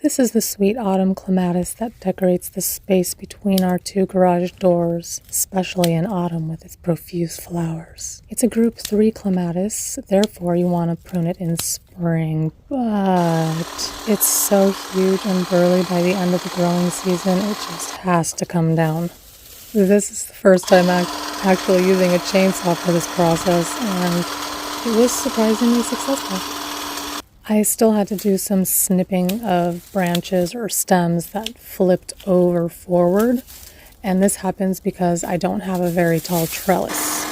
This is the Sweet Autumn Clematis that decorates the space between our two garage doors, especially in autumn with its profuse flowers. It's a group 3 clematis, therefore you want to prune it in spring, but it's so huge and burly by the end of the growing season, it just has to come down. This is the first time I'm actually using a chainsaw for this process, and it was surprisingly successful. I still had to do some snipping of branches or stems that flipped over forward, and this happens because I don't have a very tall trellis.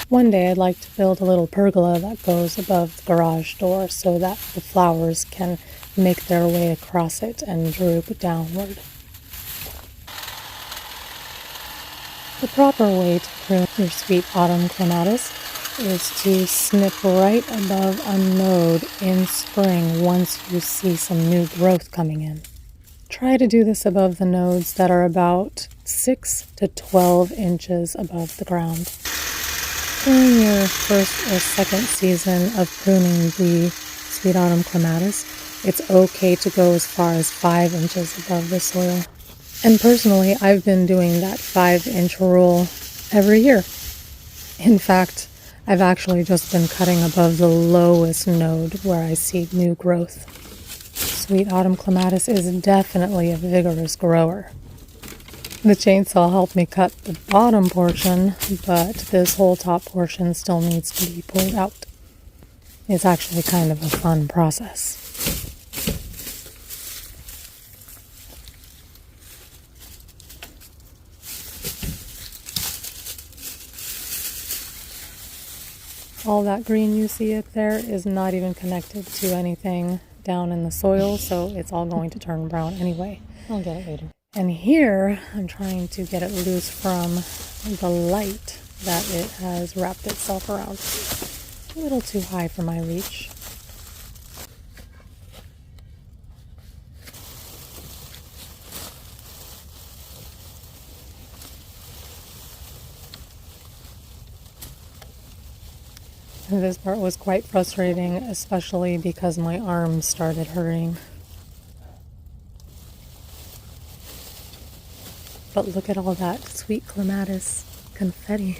One day I'd like to build a little pergola that goes above the garage door so that the flowers can make their way across it and droop downward. The proper way to prune your Sweet Autumn Clematis is to snip right above a node in spring once you see some new growth coming in. Try to do this above the nodes that are about 6 to 12 inches above the ground. During your first or second season of pruning the Sweet Autumn Clematis, it's okay to go as far as 5 inches above the soil. And personally, I've been doing that 5-inch rule every year. In fact, I've actually just been cutting above the lowest node where I see new growth. Sweet Autumn Clematis is definitely a vigorous grower. The chainsaw helped me cut the bottom portion, but this whole top portion still needs to be pulled out. It's actually kind of a fun process. All that green you see up there is not even connected to anything down in the soil, so it's all going to turn brown anyway. I'll get it later. And here, I'm trying to get it loose from the light that it has wrapped itself around. A little too high for my reach. This part was quite frustrating, especially because my arms started hurting. But look at all that sweet clematis confetti.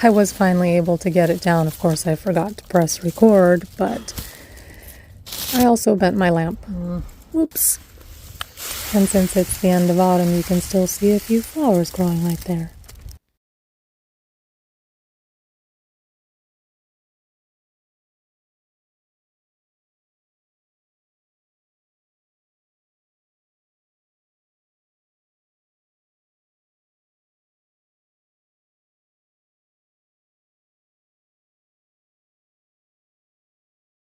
I was finally able to get it down. Of course, I forgot to press record, but I also bent my lamp. Whoops. And since it's the end of autumn, you can still see a few flowers growing right there.